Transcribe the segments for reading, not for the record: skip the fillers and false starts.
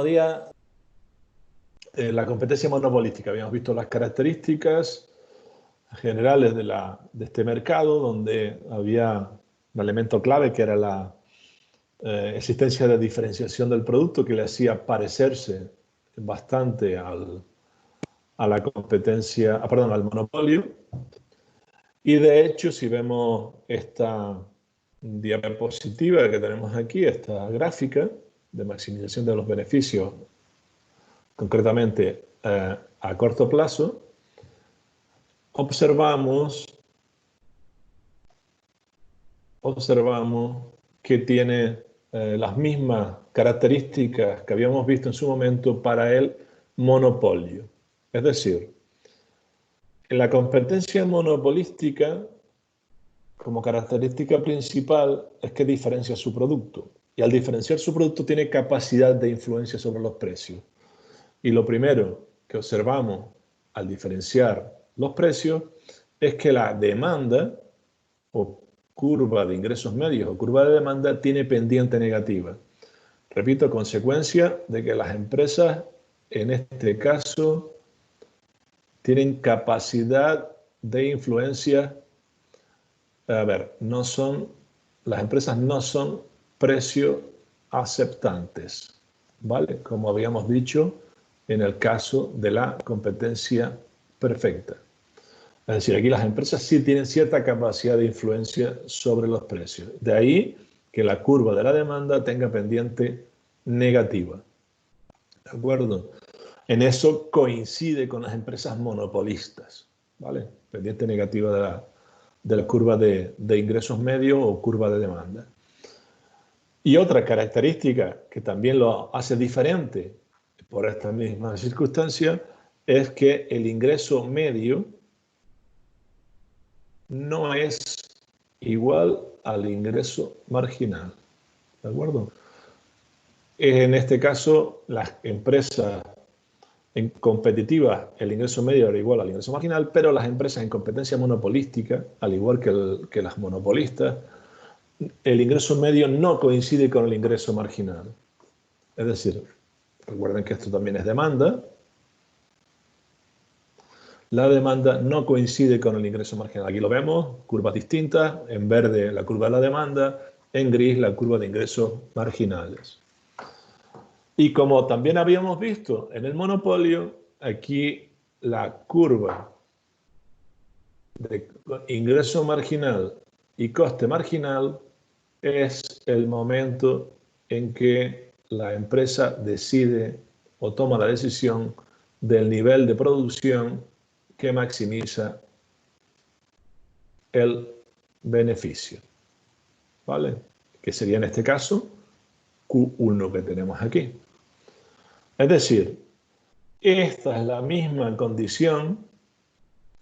día, la competencia monopolística. Habíamos visto las características generales de este mercado, donde había un elemento clave que era la existencia de diferenciación del producto, que le hacía parecerse bastante a la competencia, perdón, al monopolio. Y de hecho, si vemos esta diapositiva que tenemos aquí, esta gráfica de maximización de los beneficios, concretamente a corto plazo, observamos que tiene las mismas características que habíamos visto en su momento para el monopolio. Es decir, en la competencia monopolística, como característica principal, es que diferencia su producto. Y al diferenciar su producto tiene capacidad de influencia sobre los precios. Y lo primero que observamos al diferenciar los precios es que la demanda o curva de ingresos medios o curva de demanda tiene pendiente negativa. Repito, consecuencia de que las empresas, en este caso, tienen capacidad de influencia. A ver, las empresas no son precios aceptantes, ¿vale? Como habíamos dicho en el caso de la competencia perfecta. Es decir, aquí las empresas sí tienen cierta capacidad de influencia sobre los precios. De ahí que la curva de la demanda tenga pendiente negativa. ¿De acuerdo? En eso coincide con las empresas monopolistas, ¿vale? Pendiente negativa de la curva de ingresos medios o curva de demanda. Y otra característica que también lo hace diferente por esta misma circunstancia es que el ingreso medio no es igual al ingreso marginal. ¿De acuerdo? En este caso, las empresas en competitivas, el ingreso medio era igual al ingreso marginal, pero las empresas en competencia monopolística, al igual que las monopolistas, el ingreso medio no coincide con el ingreso marginal. Es decir, recuerden que esto también es demanda. La demanda no coincide con el ingreso marginal. Aquí lo vemos, curvas distintas. En verde la curva de la demanda, en gris la curva de ingresos marginales. Y como también habíamos visto en el monopolio, aquí la curva de ingreso marginal y coste marginal es el momento en que la empresa decide o toma la decisión del nivel de producción que maximiza el beneficio, ¿vale? Que sería en este caso Q1 que tenemos aquí. Es decir, esta es la misma condición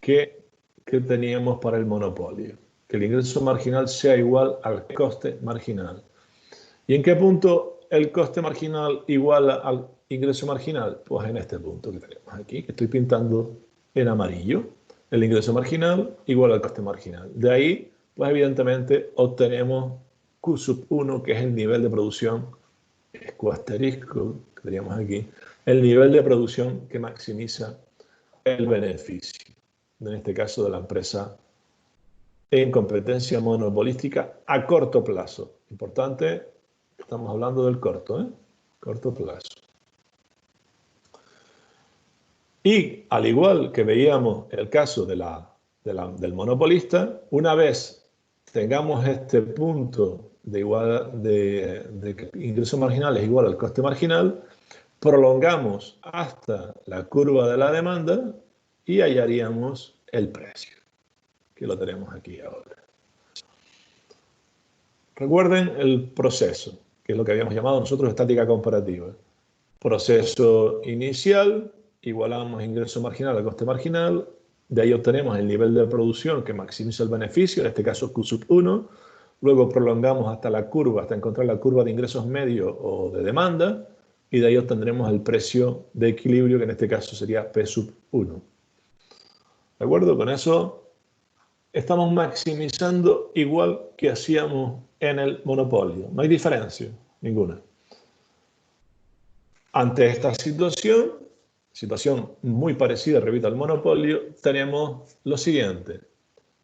que teníamos para el monopolio, que el ingreso marginal sea igual al coste marginal. ¿Y en qué punto el coste marginal iguala al ingreso marginal? Pues en este punto que tenemos aquí, que estoy pintando en amarillo. El ingreso marginal igual al coste marginal. De ahí, pues evidentemente, obtenemos Q sub 1, que es el nivel de producción, Q asterisco, que teníamos aquí, el nivel de producción que maximiza el beneficio, en este caso de la empresa en competencia monopolística a corto plazo. Importante, estamos hablando del corto, corto plazo. Y al igual que veíamos el caso del monopolista, una vez tengamos este punto de que ingreso marginal es igual al coste marginal, prolongamos hasta la curva de la demanda y hallaríamos el precio, que lo tenemos aquí ahora. Recuerden el proceso, que es lo que habíamos llamado nosotros estática comparativa. Proceso inicial, igualamos ingreso marginal al coste marginal, de ahí obtenemos el nivel de producción que maximiza el beneficio, en este caso Q sub 1, luego prolongamos hasta la curva, hasta encontrar la curva de ingresos medios o de demanda, y de ahí obtendremos el precio de equilibrio, que en este caso sería P sub 1. ¿De acuerdo? Con eso estamos maximizando igual que hacíamos en el monopolio. No hay diferencia ninguna. Ante esta situación muy parecida, repito, al monopolio, tenemos lo siguiente.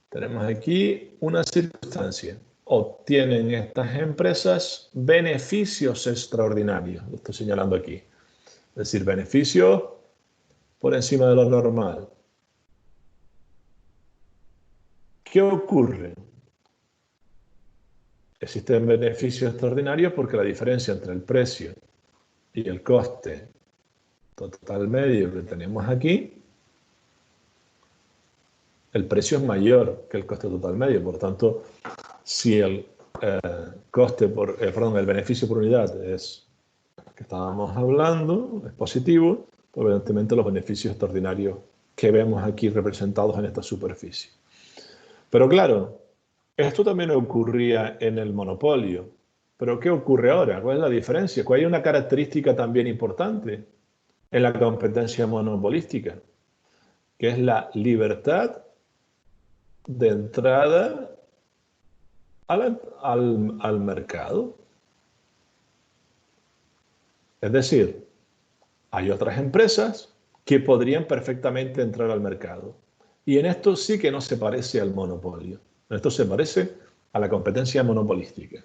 Tenemos aquí una circunstancia. Obtienen estas empresas beneficios extraordinarios. Lo estoy señalando aquí. Es decir, beneficios por encima de lo normal. ¿Qué ocurre? Existen beneficios extraordinarios porque la diferencia entre el precio y el coste total medio que tenemos aquí, el precio es mayor que el coste total medio. Por tanto, si el el beneficio por unidad es que estábamos hablando, es positivo, pues evidentemente los beneficios extraordinarios que vemos aquí representados en esta superficie. Pero claro, esto también ocurría en el monopolio. ¿Pero qué ocurre ahora? ¿Cuál es la diferencia? ¿Cuál hay una característica también importante en la competencia monopolística? Que es la libertad de entrada al mercado. Es decir, hay otras empresas que podrían perfectamente entrar al mercado. Y en esto sí que no se parece al monopolio. En esto se parece a la competencia monopolística.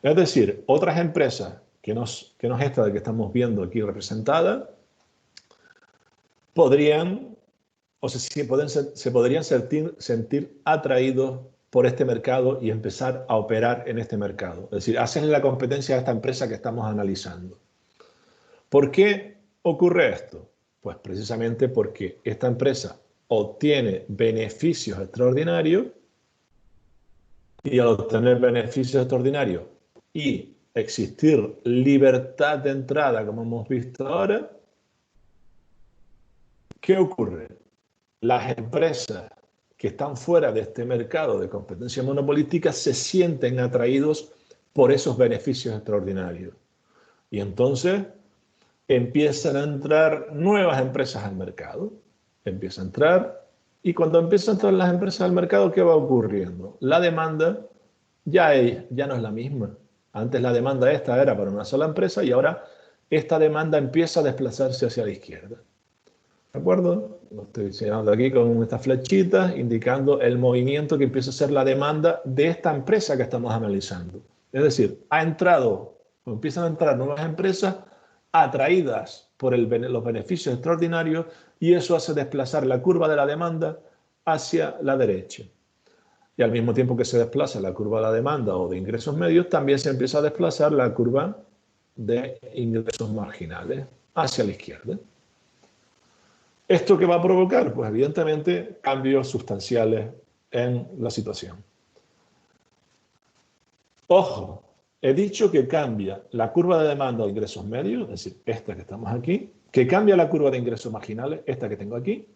Es decir, otras empresas que no es esta de que estamos viendo aquí representada, podrían o se podrían sentir atraídos por este mercado y empezar a operar en este mercado. Es decir, hacen la competencia a esta empresa que estamos analizando. ¿Por qué ocurre esto? Pues precisamente porque esta empresa obtiene beneficios extraordinarios y al obtener beneficios extraordinarios y existir libertad de entrada, como hemos visto ahora, ¿qué ocurre? Las empresas que están fuera de este mercado de competencia monopolística se sienten atraídos por esos beneficios extraordinarios. Y entonces empiezan a entrar nuevas empresas al mercado. Empieza a entrar, y cuando empiezan a entrar las empresas al mercado, ¿qué va ocurriendo? La demanda ya no es la misma. Antes la demanda esta era para una sola empresa y ahora esta demanda empieza a desplazarse hacia la izquierda. ¿De acuerdo? Lo estoy señalando aquí con estas flechitas, indicando el movimiento que empieza a ser la demanda de esta empresa que estamos analizando. Es decir, empiezan a entrar nuevas empresas atraídas por los beneficios extraordinarios y eso hace desplazar la curva de la demanda hacia la derecha. Y al mismo tiempo que se desplaza la curva de la demanda o de ingresos medios, también se empieza a desplazar la curva de ingresos marginales hacia la izquierda. ¿Esto qué va a provocar? Pues evidentemente cambios sustanciales en la situación. Ojo, he dicho que cambia la curva de demanda de ingresos medios, es decir, esta que estamos aquí, que cambia la curva de ingresos marginales, esta que tengo aquí,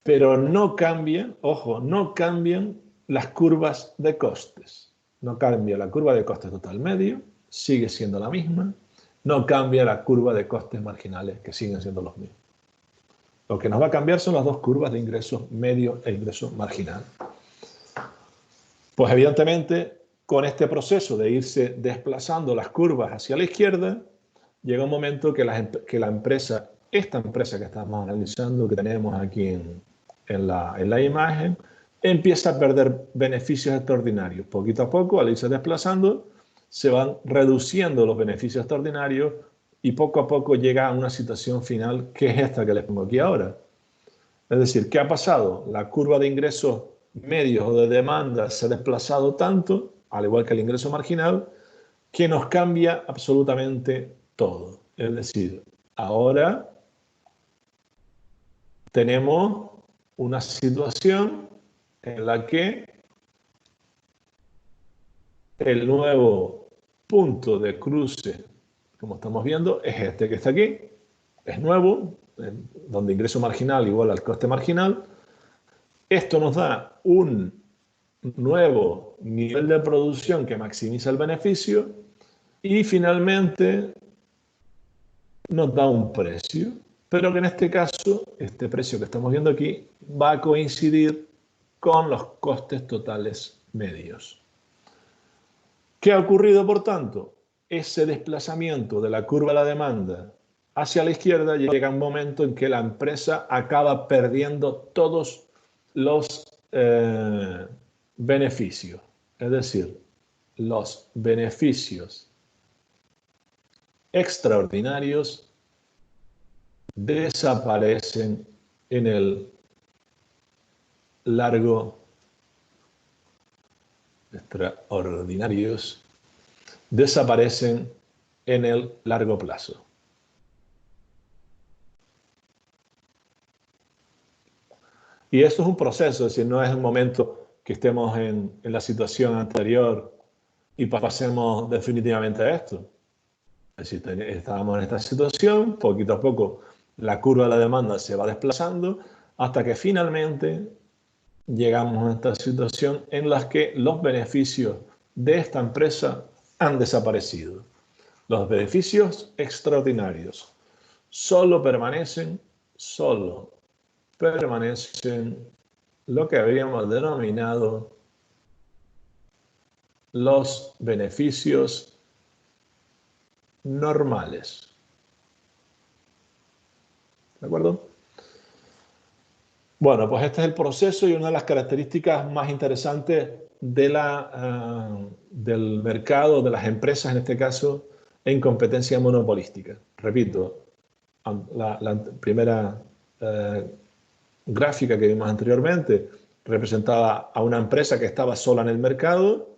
pero no cambian, ojo, no cambian las curvas de costes. No cambia la curva de costes total medio, sigue siendo la misma, no cambia la curva de costes marginales, que siguen siendo los mismos. Lo que nos va a cambiar son las dos curvas de ingresos medio e ingreso marginal. Pues evidentemente, con este proceso de irse desplazando las curvas hacia la izquierda, llega un momento que la empresa, esta empresa que estamos analizando, que tenemos aquí en la imagen, empieza a perder beneficios extraordinarios. Poquito a poco, al irse desplazando, se van reduciendo los beneficios extraordinarios y poco a poco llega a una situación final que es esta que les pongo aquí ahora. Es decir, ¿qué ha pasado? La curva de ingresos medios o de demanda se ha desplazado tanto, al igual que el ingreso marginal, que nos cambia absolutamente todo. Es decir, ahora tenemos una situación en la que el nuevo punto de cruce, como estamos viendo, es este que está aquí, es nuevo, donde ingreso marginal igual al coste marginal. Esto nos da un nuevo nivel de producción que maximiza el beneficio y finalmente nos da un precio, pero que en este caso, este precio que estamos viendo aquí, va a coincidir con los costes totales medios. ¿Qué ha ocurrido, por tanto? ese desplazamiento de la curva de la demanda hacia la izquierda, llega un momento en que la empresa acaba perdiendo todos los beneficios. Es decir, los beneficios extraordinarios desaparecen en el largo, extraordinarios desaparecen en el largo plazo. Y esto es un proceso, es decir, no es el momento que estemos en la situación anterior y pasemos definitivamente a esto. Es decir, estábamos en esta situación, poquito a poco la curva de la demanda se va desplazando hasta que finalmente llegamos a esta situación en la que los beneficios de esta empresa han desaparecido. Los beneficios extraordinarios solo permanecen lo que habíamos denominado los beneficios normales. ¿De acuerdo? Bueno, pues este es el proceso y una de las características más interesantes de del mercado, de las empresas en este caso, en competencia monopolística. Repito, la primera gráfica que vimos anteriormente representaba a una empresa que estaba sola en el mercado.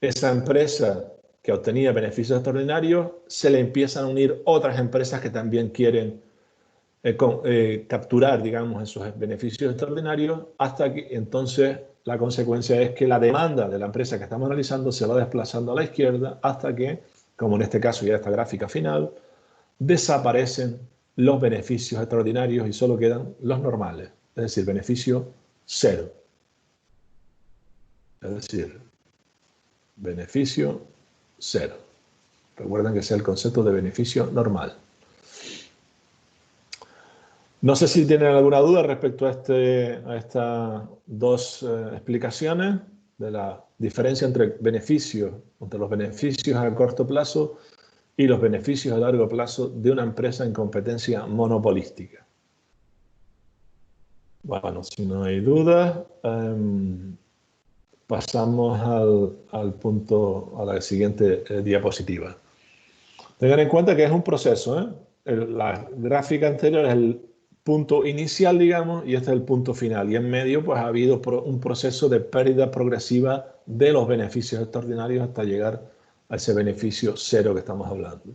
Esa empresa que obtenía beneficios extraordinarios, se le empiezan a unir otras empresas que también quieren capturar, digamos, esos beneficios extraordinarios, hasta que entonces la consecuencia es que la demanda de la empresa que estamos analizando se va desplazando a la izquierda hasta que, como en este caso ya esta gráfica final, desaparecen los beneficios extraordinarios y solo quedan los normales, es decir, beneficio cero. Es decir, beneficio cero. Recuerden que ese es el concepto de beneficio normal. No sé si tienen alguna duda respecto a estas dos explicaciones de la diferencia entre los beneficios a corto plazo y los beneficios a largo plazo de una empresa en competencia monopolística. Bueno, si no hay dudas, pasamos a la siguiente diapositiva. Tengan en cuenta que es un proceso, ¿eh? La gráfica anterior es el punto inicial, digamos, y este es el punto final. Y en medio, pues ha habido un proceso de pérdida progresiva de los beneficios extraordinarios hasta llegar a ese beneficio cero que estamos hablando.